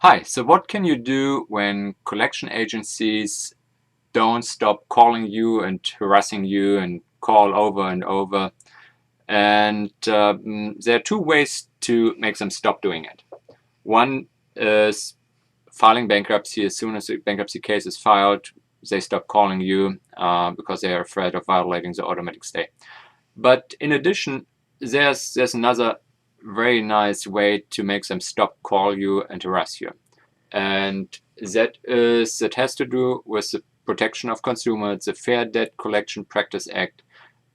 Hi, so what can you do when collection agencies don't stop calling you and harassing you and call over and over? And there are two ways to make them stop doing it. One is filing bankruptcy. As soon as the bankruptcy case is filed, they stop calling you because they are afraid of violating the automatic stay. But in addition, there's another very nice way to make them stop call you and harass you. And that has to do with the protection of consumers, the Fair Debt Collection Practice Act,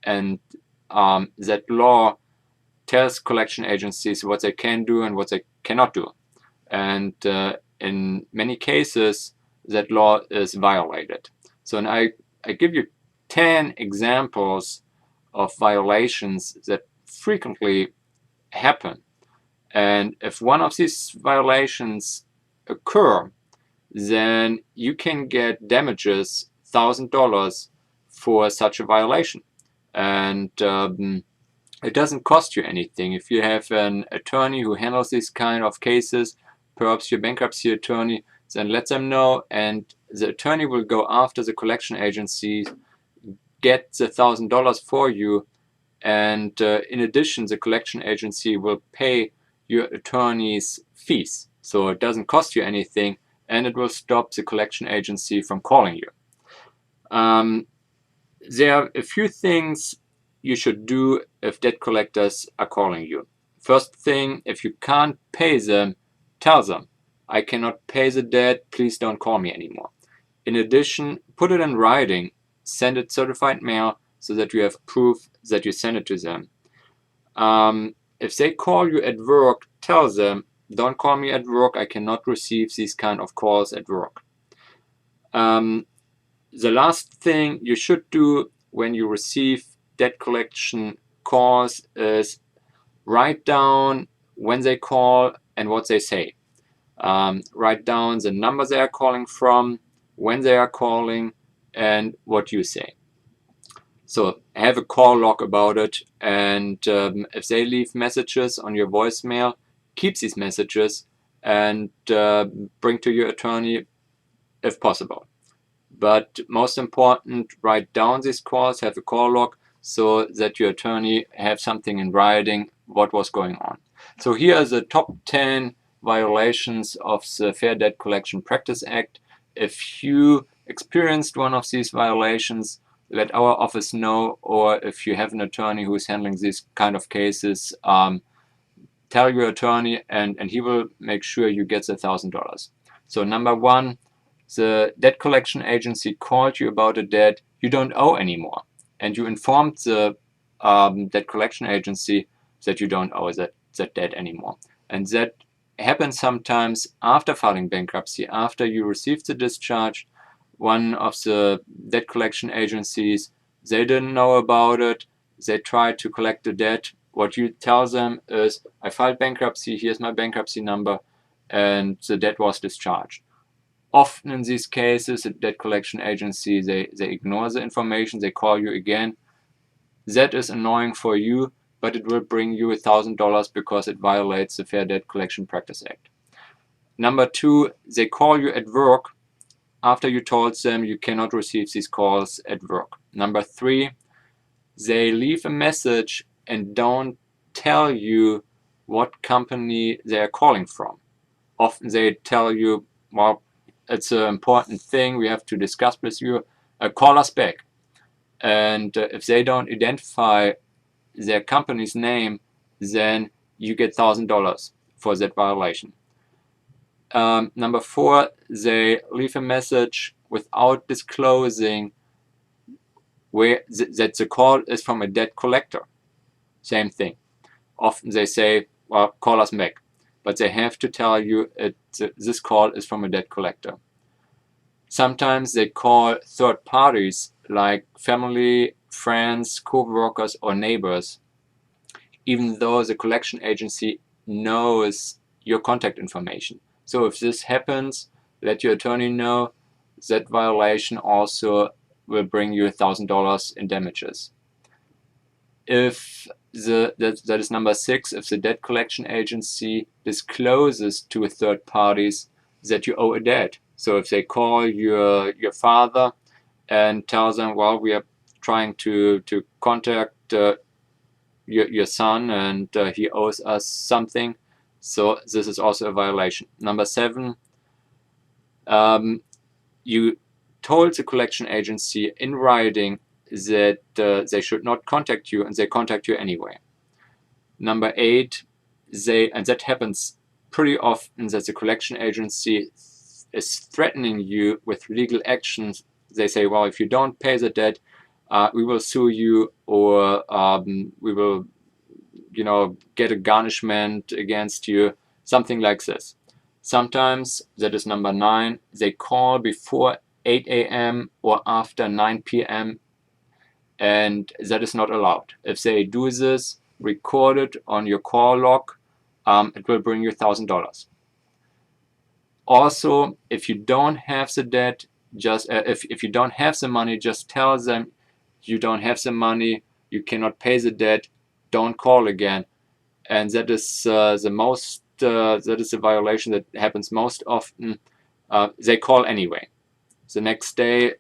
and that law tells collection agencies what they can do and what they cannot do. And in many cases, that law is violated. So, and I give you 10 examples of violations that frequently happen. And if one of these violations occur, then you can get damages $1,000 for such a violation. And it doesn't cost you anything. If you have an attorney who handles these kind of cases, perhaps your bankruptcy attorney, then let them know, and the attorney will go after the collection agency, get the $1,000 for you, and in addition, the collection agency will pay your attorney's fees. So it doesn't cost you anything, and it will stop the collection agency from calling you. There are a few things you should do if debt collectors are calling you. First thing, if you can't pay them, tell them, I cannot pay the debt, please don't call me anymore. In addition, put it in writing, send it certified mail so that you have proof that you sent it to them. If they call you at work, tell them, don't call me at work, I cannot receive these kind of calls at work. The last thing you should do when you receive debt collection calls is write down when they call and what they say. Write down the number they are calling from, when they are calling, and what you say. So have a call log about it, and if they leave messages on your voicemail, keep these messages and bring to your attorney if possible. But most important, write down these calls, have a call log, so that your attorney have something in writing what was going on. So here are the top 10 violations of the Fair Debt Collection Practice Act. If you experienced one of these violations, let our office know, or if you have an attorney who is handling these kind of cases, tell your attorney and he will make sure you get the $1,000. So number one, the debt collection agency called you about a debt you don't owe anymore, and you informed the debt collection agency that you don't owe that debt anymore. And that happens sometimes after filing bankruptcy, after you received the discharge. One of the debt collection agencies, they didn't know about it, they tried to collect the debt. What you tell them is, I filed bankruptcy, here's my bankruptcy number, and the debt was discharged. Often in these cases, the debt collection agency, they ignore the information, they call you again. That is annoying for you, but it will bring you $1,000 because it violates the Fair Debt Collection Practice Act. Number two, they call you at work after you told them you cannot receive these calls at work. Number three, they leave a message and don't tell you what company they are calling from. Often they tell you, well, it's an important thing we have to discuss with you, call us back. And if they don't identify their company's name, then you get $1,000 for that violation. Number four, they leave a message without disclosing that the call is from a debt collector. Same thing. Often they say, well, call us back. But they have to tell you this call is from a debt collector. Sometimes they call third parties like family, friends, co-workers, or neighbors, even though the collection agency knows your contact information. So if this happens, let your attorney know. That violation also will bring you $1,000 in damages. If that is number six, if the debt collection agency discloses to third parties that you owe a debt. So if they call your father and tell them, well, we are trying to contact your son and he owes us something, so this is also a violation. Number 7, you told the collection agency in writing that they should not contact you, and they contact you anyway. Number 8, and that happens pretty often, that the collection agency is threatening you with legal actions. They say, well, if you don't pay the debt, we will sue you, or we will, get a garnishment against you, something like this. Sometimes, that is number 9, they call before 8 a.m. or after 9 p.m. and that is not allowed. If they do this, record it on your call log, it will bring you $1,000. Also, if you don't have the debt, if you don't have the money, just tell them you don't have the money, you cannot pay the debt, don't call again. And that is that is a violation that happens most often. They call anyway. The next day,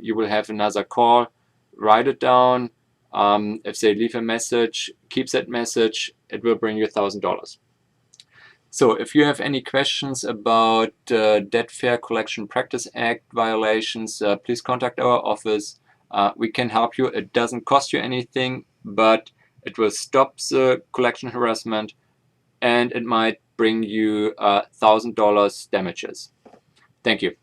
you will have another call. Write it down. If they leave a message, keep that message. It will bring you $1,000. So if you have any questions about Debt Fair Collection Practice Act violations, please contact our office. We can help you. It doesn't cost you anything, but it will stop the collection harassment, and it might bring you $1,000 damages. Thank you.